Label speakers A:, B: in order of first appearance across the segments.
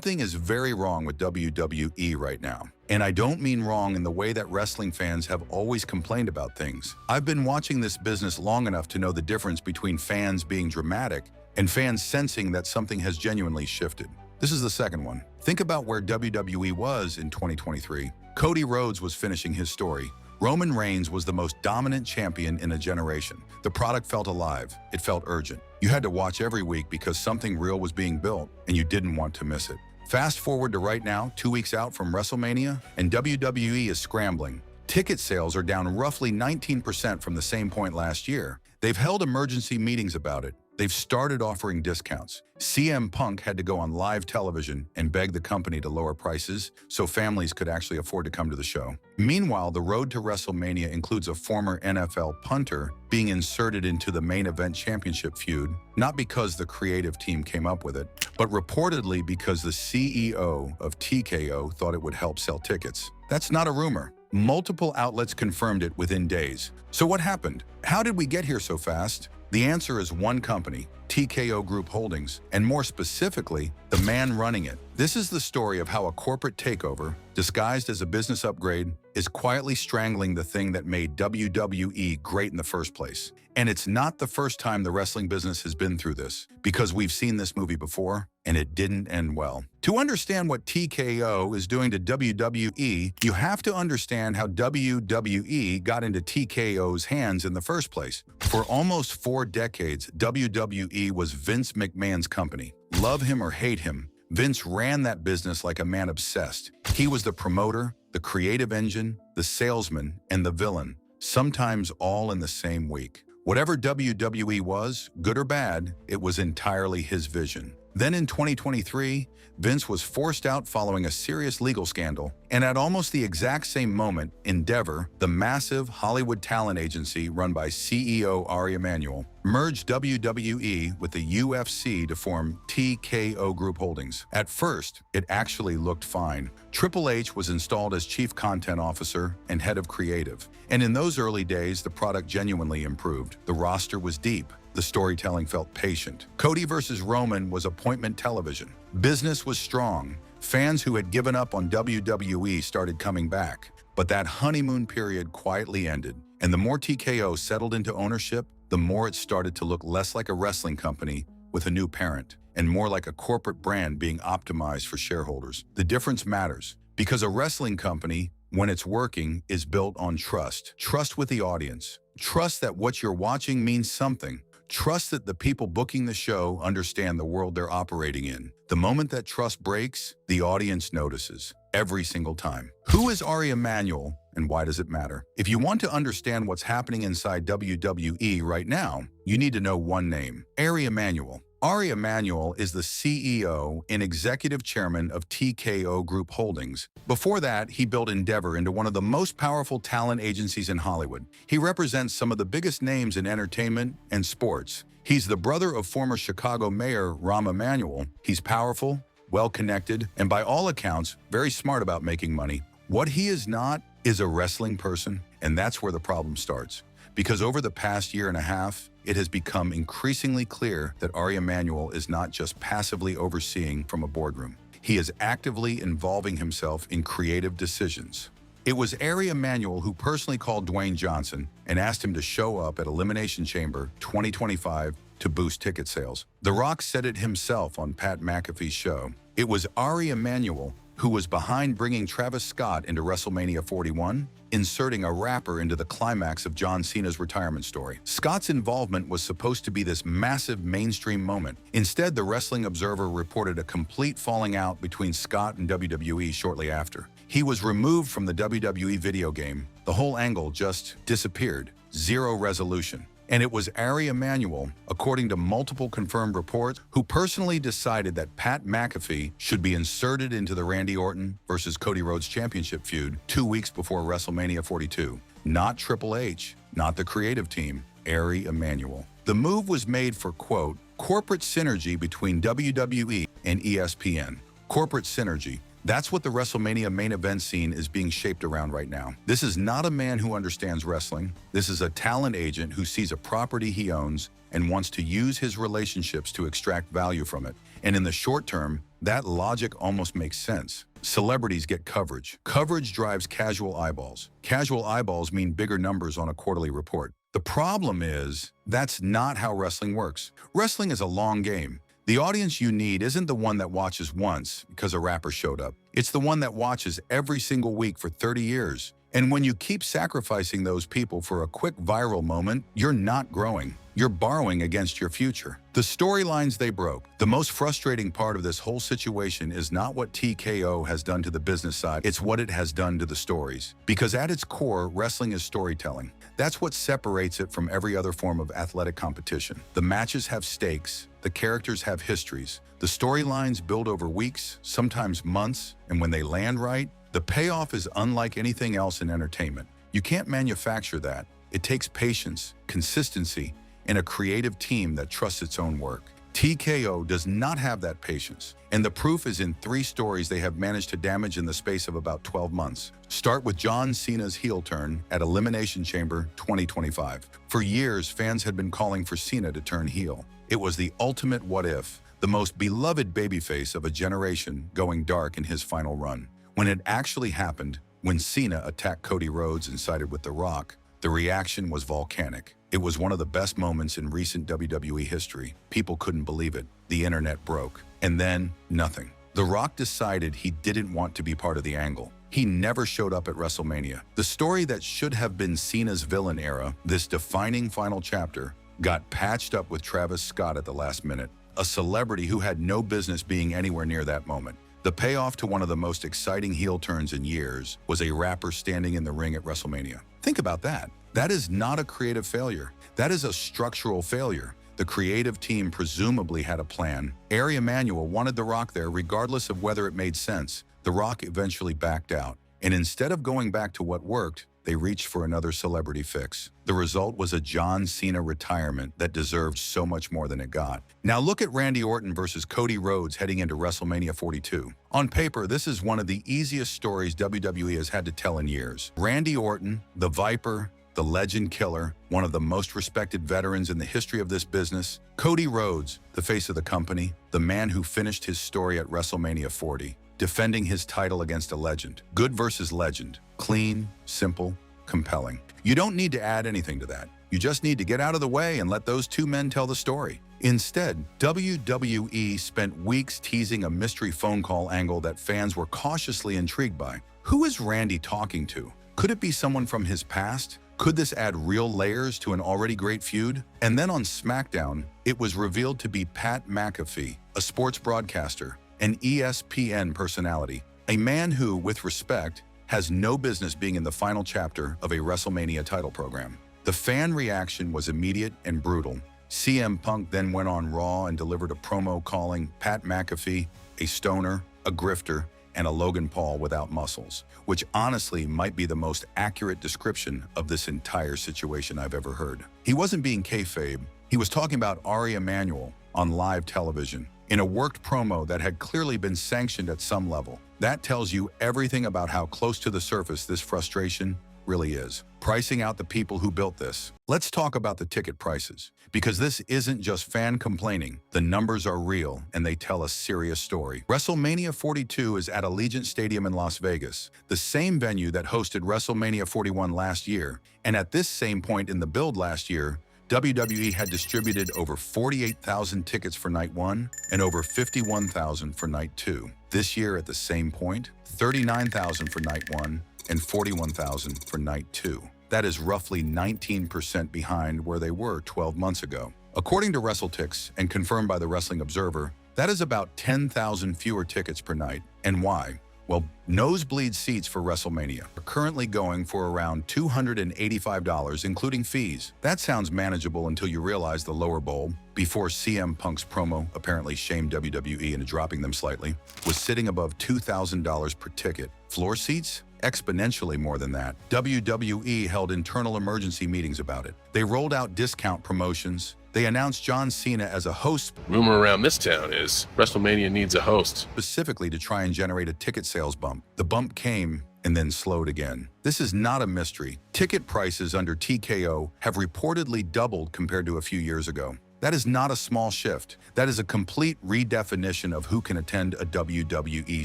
A: Something is very wrong with WWE right now. And I don't mean wrong in the way that wrestling fans have always complained about things. I've been watching this business long enough to know the difference between fans being dramatic and fans sensing that something has genuinely shifted. This is the second one. Think about where WWE was in 2023. Cody Rhodes was finishing his story. Roman Reigns was the most dominant champion in a generation. The product felt alive. It felt urgent. You had to watch every week because something real was being built, and you didn't want to miss it. Fast forward to right now, 2 weeks out from WrestleMania, and WWE is scrambling. Ticket sales are down roughly 19% from the same point last year. They've held emergency meetings about it. They've started offering discounts. CM Punk had to go on live television and beg the company to lower prices so families could actually afford to come to the show. Meanwhile, the road to WrestleMania includes a former NFL punter being inserted into the main event championship feud, not because the creative team came up with it, but reportedly because the CEO of TKO thought it would help sell tickets. That's not a rumor. Multiple outlets confirmed it within days. So what happened? How did we get here so fast? The answer is one company, TKO Group Holdings, and more specifically, the man running it. This is the story of how a corporate takeover, disguised as a business upgrade, is quietly strangling the thing that made WWE great in the first place. And it's not the first time the wrestling business has been through this, because we've seen this movie before, and it didn't end well. To understand what TKO is doing to WWE, you have to understand how WWE got into TKO's hands in the first place. For almost 4 decades, WWE was Vince McMahon's company. Love him or hate him, Vince ran that business like a man obsessed. He was the promoter, the creative engine, the salesman, and the villain, sometimes all in the same week. Whatever WWE was, good or bad, it was entirely his vision. Then in 2023, Vince was forced out following a serious legal scandal, and at almost the exact same moment, Endeavor, the massive Hollywood talent agency run by CEO Ari Emanuel, merged WWE with the UFC to form TKO Group Holdings. At first, it actually looked fine. Triple H was installed as Chief Content Officer and Head of Creative, and in those early days, the product genuinely improved. The roster was deep. The storytelling felt patient. Cody versus Roman was appointment television. Business was strong. Fans who had given up on WWE started coming back. But that honeymoon period quietly ended. And the more TKO settled into ownership, the more it started to look less like a wrestling company with a new parent, and more like a corporate brand being optimized for shareholders. The difference matters, because a wrestling company, when it's working, is built on trust. Trust with the audience. Trust that what you're watching means something. Trust that the people booking the show understand the world they're operating in. The moment that trust breaks, the audience notices, every single time. Who is Ari Emanuel, and why does it matter? If you want to understand what's happening inside WWE right now, you need to know one name: Ari Emanuel. Ari Emanuel is the CEO and executive chairman of TKO Group Holdings. Before that, he built Endeavor into one of the most powerful talent agencies in Hollywood. He represents some of the biggest names in entertainment and sports. He's the brother of former Chicago Mayor Rahm Emanuel. He's powerful, well-connected, and by all accounts, very smart about making money. What he is not is a wrestling person, and that's where the problem starts. Because over the past year and a half, it has become increasingly clear that Ari Emanuel is not just passively overseeing from a boardroom. He is actively involving himself in creative decisions. It was Ari Emanuel who personally called Dwayne Johnson and asked him to show up at Elimination Chamber 2025 to boost ticket sales. The Rock said it himself on Pat McAfee's show. It was Ari Emanuel who was behind bringing Travis Scott into WrestleMania 41, inserting a rapper into the climax of John Cena's retirement story. Scott's involvement was supposed to be this massive mainstream moment. Instead, the Wrestling Observer reported a complete falling out between Scott and WWE shortly after. He was removed from the WWE video game. The whole angle just disappeared. Zero resolution. And it was Ari Emanuel, according to multiple confirmed reports, who personally decided that Pat McAfee should be inserted into the Randy Orton versus Cody Rhodes championship feud 2 weeks before WrestleMania 42. Not Triple H, not the creative team, Ari Emanuel. The move was made for, quote, corporate synergy between WWE and ESPN. Corporate synergy. That's what the WrestleMania main event scene is being shaped around right now. This is not a man who understands wrestling. This is a talent agent who sees a property he owns and wants to use his relationships to extract value from it. And in the short term, That logic almost makes sense. Celebrities get coverage. Coverage drives casual eyeballs. Casual eyeballs mean bigger numbers on a quarterly report. The problem is, that's not how wrestling works. Wrestling is a long game. The audience you need isn't the one that watches once because a rapper showed up. It's the one that watches every single week for 30 years. And when you keep sacrificing those people for a quick viral moment, you're not growing. You're borrowing against your future. The storylines they broke. The most frustrating part of this whole situation is not what TKO has done to the business side, it's what it has done to the stories. Because at its core, wrestling is storytelling. That's what separates it from every other form of athletic competition. The matches have stakes, the characters have histories, the storylines build over weeks, sometimes months, and when they land right, the payoff is unlike anything else in entertainment. You can't manufacture that. It takes patience, consistency, and a creative team that trusts its own work. TKO does not have that patience, and the proof is in 3 stories they have managed to damage in the space of about 12 months. Start with John Cena's heel turn at Elimination Chamber 2025. For years, fans had been calling for Cena to turn heel. It was the ultimate what if, the most beloved babyface of a generation going dark in his final run. When it actually happened, when Cena attacked Cody Rhodes and sided with The Rock, the reaction was volcanic. It was one of the best moments in recent WWE history. People couldn't believe it. The internet broke. And then, nothing. The Rock decided he didn't want to be part of the angle. He never showed up at WrestleMania. The story that should have been Cena's villain era, this defining final chapter, got patched up with Travis Scott at the last minute, a celebrity who had no business being anywhere near that moment. The payoff to one of the most exciting heel turns in years was a rapper standing in the ring at WrestleMania. Think about that. That is not a creative failure. That is a structural failure. The creative team presumably had a plan. Ari Emanuel wanted The Rock there regardless of whether it made sense. The Rock eventually backed out. And instead of going back to what worked, they reached for another celebrity fix. The result was a John Cena retirement that deserved so much more than it got. Now look at Randy Orton versus Cody Rhodes heading into WrestleMania 42. On paper, this is one of the easiest stories WWE has had to tell in years. Randy Orton, the Viper, the legend killer, one of the most respected veterans in the history of this business. Cody Rhodes, the face of the company, the man who finished his story at WrestleMania 40. Defending his title against a legend. Good versus legend. Clean, simple, compelling. You don't need to add anything to that. You just need to get out of the way and let those 2 men tell the story. Instead, WWE spent weeks teasing a mystery phone call angle that fans were cautiously intrigued by. Who is Randy talking to? Could it be someone from his past? Could this add real layers to an already great feud? And then on SmackDown, it was revealed to be Pat McAfee, a sports broadcaster, an ESPN personality, a man who, with respect, has no business being in the final chapter of a WrestleMania title program. The fan reaction was immediate and brutal. CM Punk then went on Raw and delivered a promo calling Pat McAfee a stoner, a grifter, and a Logan Paul without muscles, which honestly might be the most accurate description of this entire situation I've ever heard. He wasn't being kayfabe. He was talking about Ari Emanuel on live television, in a worked promo that had clearly been sanctioned at some level. That tells you everything about how close to the surface this frustration really is. Pricing out the people who built this. Let's talk about the ticket prices, because this isn't just fan complaining. The numbers are real, and they tell a serious story. WrestleMania 42 is at Allegiant Stadium in Las Vegas, the same venue that hosted WrestleMania 41 last year, and at this same point in the build last year, WWE had distributed over 48,000 tickets for Night 1 and over 51,000 for Night 2. This year at the same point, 39,000 for Night 1 and 41,000 for Night 2. That is roughly 19% behind where they were 12 months ago. According to WrestleTix and confirmed by the Wrestling Observer, that is about 10,000 fewer tickets per night. And why? Well, nosebleed seats for WrestleMania are currently going for around $285, including fees. That sounds manageable until you realize the lower bowl, before CM Punk's promo apparently shamed WWE into dropping them slightly, was sitting above $2,000 per ticket. Floor seats? Exponentially more than that. WWE held internal emergency meetings about it. They rolled out discount promotions. They announced John Cena as a host.
B: Rumor around this town is WrestleMania needs a host.
A: Specifically to try and generate a ticket sales bump. The bump came and then slowed again. This is not a mystery. Ticket prices under TKO have reportedly doubled compared to a few years ago. That is not a small shift. That is a complete redefinition of who can attend a WWE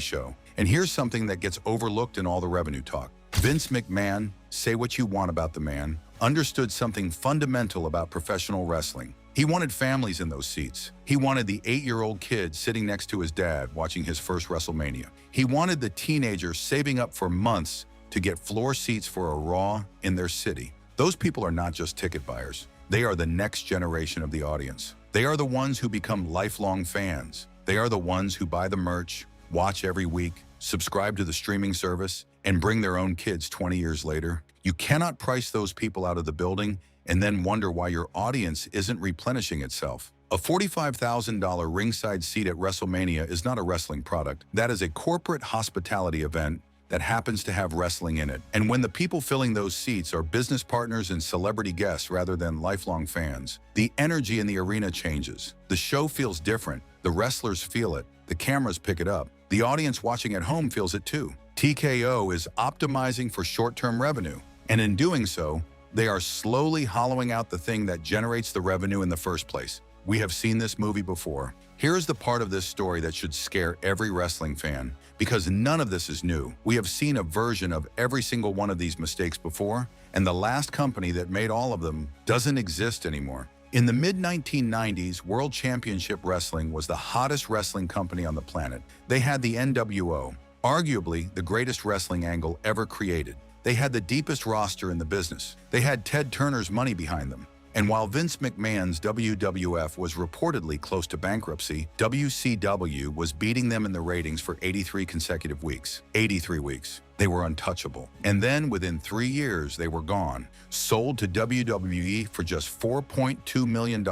A: show. And here's something that gets overlooked in all the revenue talk. Vince McMahon, say what you want about the man, understood something fundamental about professional wrestling. He wanted families in those seats. He wanted the 8-year-old kid sitting next to his dad watching his first WrestleMania. He wanted the teenager saving up for months to get floor seats for a Raw in their city. Those people are not just ticket buyers. They are the next generation of the audience. They are the ones who become lifelong fans. They are the ones who buy the merch, watch every week, subscribe to the streaming service, and bring their own kids 20 years later. You cannot price those people out of the building and then wonder why your audience isn't replenishing itself. A $45,000 ringside seat at WrestleMania is not a wrestling product. That is a corporate hospitality event that happens to have wrestling in it. And when the people filling those seats are business partners and celebrity guests rather than lifelong fans, the energy in the arena changes. The show feels different. The wrestlers feel it. The cameras pick it up. The audience watching at home feels it too. TKO is optimizing for short-term revenue. And in doing so, they are slowly hollowing out the thing that generates the revenue in the first place. We have seen this movie before. Here's the part of this story that should scare every wrestling fan, because none of this is new. We have seen a version of every single one of these mistakes before, and the last company that made all of them doesn't exist anymore. In the mid-1990s, World Championship Wrestling was the hottest wrestling company on the planet. They had the NWO, arguably the greatest wrestling angle ever created. They had the deepest roster in the business. They had Ted Turner's money behind them. And while Vince McMahon's WWF was reportedly close to bankruptcy, WCW was beating them in the ratings for 83 consecutive weeks. 83 weeks. They were untouchable. And then within 3 years, they were gone. Sold to WWE for just $4.2 million.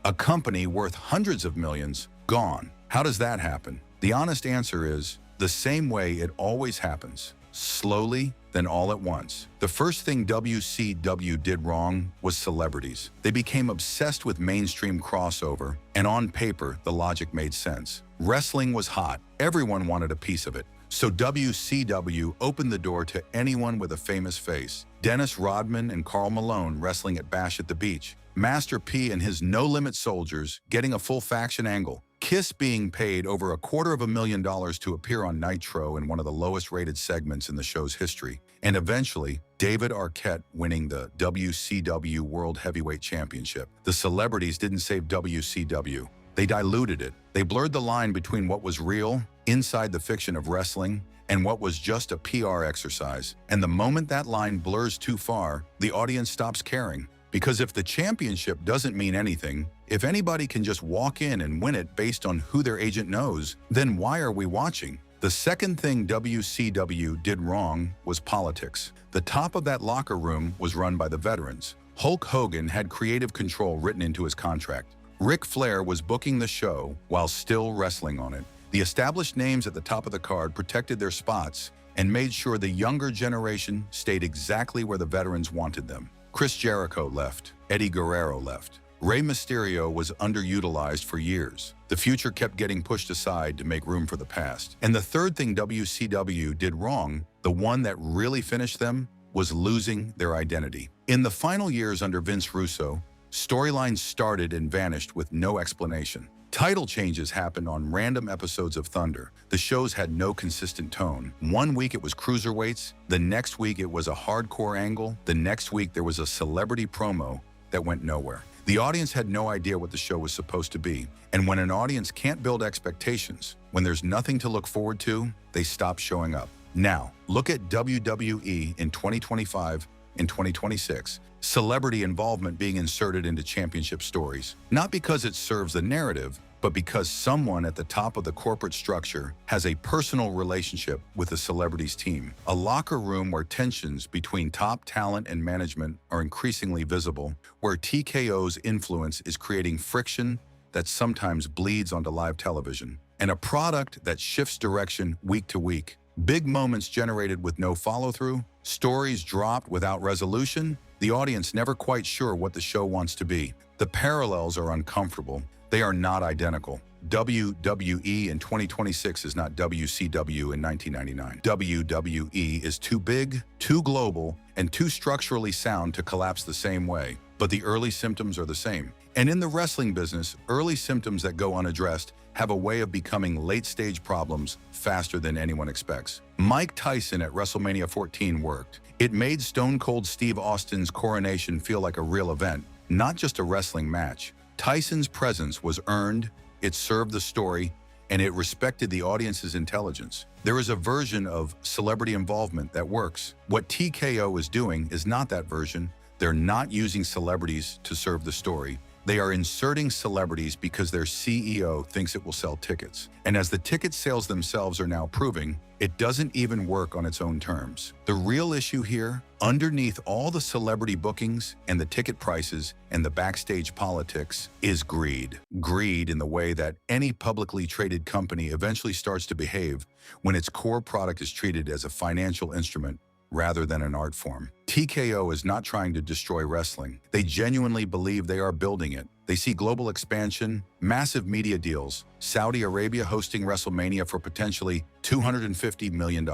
A: A company worth hundreds of millions, gone. How does that happen? The honest answer is the same way it always happens. Slowly, then all at once. The first thing WCW did wrong was celebrities. They became obsessed with mainstream crossover, and on paper, the logic made sense. Wrestling was hot. Everyone wanted a piece of it. So WCW opened the door to anyone with a famous face. Dennis Rodman and Karl Malone wrestling at Bash at the Beach. Master P and his No Limit Soldiers getting a full faction angle. Kiss being paid over $250,000 to appear on Nitro in one of the lowest rated segments in the show's history. And eventually, David Arquette winning the WCW World Heavyweight Championship. The celebrities didn't save WCW. They diluted it. They blurred the line between what was real, inside the fiction of wrestling, and what was just a PR exercise. And the moment that line blurs too far, the audience stops caring. Because if the championship doesn't mean anything, if anybody can just walk in and win it based on who their agent knows, then why are we watching? The second thing WCW did wrong was politics. The top of that locker room was run by the veterans. Hulk Hogan had creative control written into his contract. Ric Flair was booking the show while still wrestling on it. The established names at the top of the card protected their spots and made sure the younger generation stayed exactly where the veterans wanted them. Chris Jericho left. Eddie Guerrero left. Rey Mysterio was underutilized for years. The future kept getting pushed aside to make room for the past. And the third thing WCW did wrong, the one that really finished them, was losing their identity. In the final years under Vince Russo, storylines started and vanished with no explanation. Title changes happened on random episodes of Thunder. The shows had no consistent tone. One week it was cruiserweights, the next week it was a hardcore angle, the next week there was a celebrity promo that went nowhere. The audience had no idea what the show was supposed to be. And when an audience can't build expectations, when there's nothing to look forward to, they stop showing up. Now, look at WWE in 2025 and 2026. Celebrity involvement being inserted into championship stories, not because it serves the narrative, but because someone at the top of the corporate structure has a personal relationship with the celebrity's team. A locker room where tensions between top talent and management are increasingly visible, where TKO's influence is creating friction that sometimes bleeds onto live television, and a product that shifts direction week to week. Big moments generated with no follow-through, stories dropped without resolution, the audience never quite sure what the show wants to be. The parallels are uncomfortable. They are not identical. WWE in 2026 is not WCW in 1999. WWE is too big, too global, and too structurally sound to collapse the same way. but the early symptoms are the same. And in the wrestling business, early symptoms that go unaddressed have a way of becoming late-stage problems faster than anyone expects. Mike Tyson at WrestleMania 14 worked. It made Stone Cold Steve Austin's coronation feel like a real event, not just a wrestling match. Tyson's presence was earned, it served the story, and it respected the audience's intelligence. There is a version of celebrity involvement that works. What TKO is doing is not that version. They're not using celebrities to serve the story. They are inserting celebrities because their CEO thinks it will sell tickets. And as the ticket sales themselves are now proving, it doesn't even work on its own terms. The real issue here, underneath all the celebrity bookings and the ticket prices and the backstage politics, is greed. Greed in the way that any publicly traded company eventually starts to behave when its core product is treated as a financial instrument rather than an art form. TKO is not trying to destroy wrestling. They genuinely believe they are building it. They see global expansion, massive media deals, Saudi Arabia hosting WrestleMania for potentially $250 million.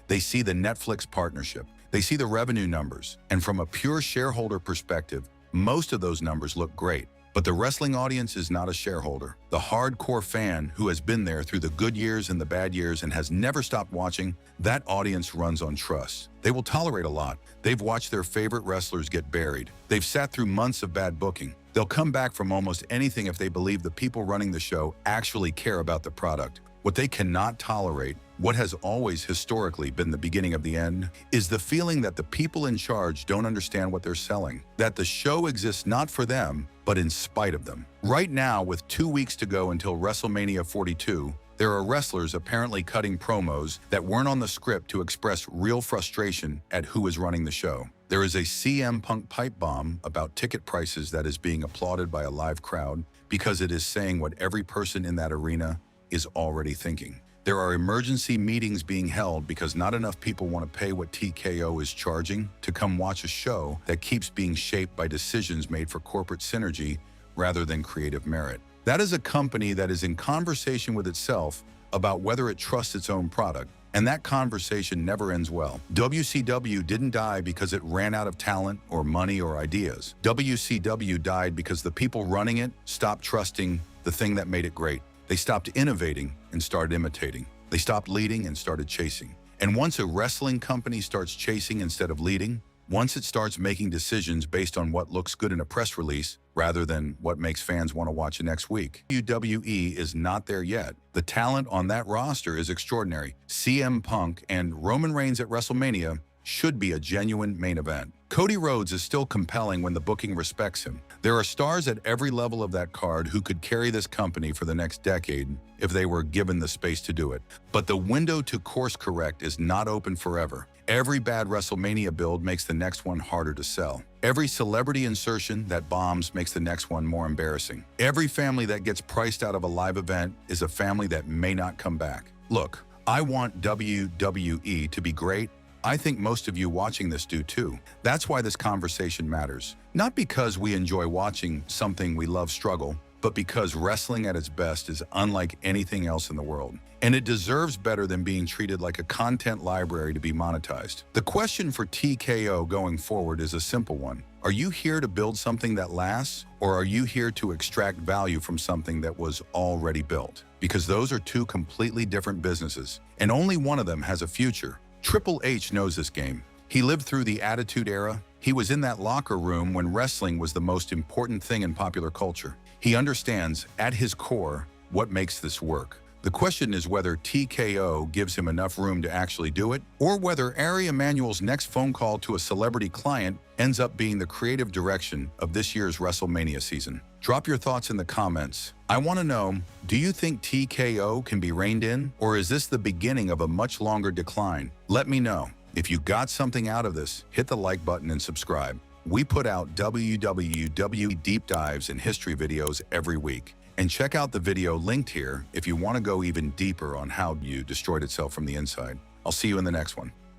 A: They see the Netflix partnership. They see the revenue numbers. And from a pure shareholder perspective, most of those numbers look great. But the wrestling audience is not a shareholder. The hardcore fan who has been there through the good years and the bad years and has never stopped watching, that audience runs on trust. They will tolerate a lot. They've watched their favorite wrestlers get buried. They've sat through months of bad booking. They'll come back from almost anything if they believe the people running the show actually care about the product. What they cannot tolerate, what has always historically been the beginning of the end, is the feeling that the people in charge don't understand what they're selling, that the show exists not for them, but in spite of them. Right now, with 2 weeks to go until WrestleMania 42, there are wrestlers apparently cutting promos that weren't on the script to express real frustration at who is running the show. There is a CM Punk pipe bomb about ticket prices that is being applauded by a live crowd because it is saying what every person in that arena is already thinking. There are emergency meetings being held because not enough people want to pay what TKO is charging to come watch a show that keeps being shaped by decisions made for corporate synergy rather than creative merit. That is a company that is in conversation with itself about whether it trusts its own product, and that conversation never ends well. WCW didn't die because it ran out of talent or money or ideas. WCW died because the people running it stopped trusting the thing that made it great. They stopped innovating and started imitating. They stopped leading and started chasing. And once a wrestling company starts chasing instead of leading, once it starts making decisions based on what looks good in a press release rather than what makes fans want to watch it next week, WWE is not there yet. The talent on that roster is extraordinary. CM Punk and Roman Reigns at WrestleMania should be a genuine main event. Cody Rhodes is still compelling when the booking respects him. There are stars at every level of that card who could carry this company for the next decade if they were given the space to do it. But the window to course correct is not open forever. Every bad WrestleMania build makes the next one harder to sell. Every celebrity insertion that bombs makes the next one more embarrassing. Every family that gets priced out of a live event is a family that may not come back. Look, I want WWE to be great. I think most of you watching this do too. That's why this conversation matters. Not because we enjoy watching something we love struggle, but because wrestling at its best is unlike anything else in the world. And it deserves better than being treated like a content library to be monetized. The question for TKO going forward is a simple one. Are you here to build something that lasts, or are you here to extract value from something that was already built? Because those are two completely different businesses, and only one of them has a future. Triple H knows this game. He lived through the Attitude Era. He was in that locker room when wrestling was the most important thing in popular culture. He understands, at his core, what makes this work. The question is whether TKO gives him enough room to actually do it, or whether Ari Emanuel's next phone call to a celebrity client ends up being the creative direction of this year's WrestleMania season. Drop your thoughts in the comments. I want to know, do you think TKO can be reined in, or is this the beginning of a much longer decline? Let me know. If you got something out of this, hit the like button and subscribe. We put out WWE deep dives and history videos every week. And check out the video linked here if you want to go even deeper on how you destroyed itself from the inside. I'll see you in the next one.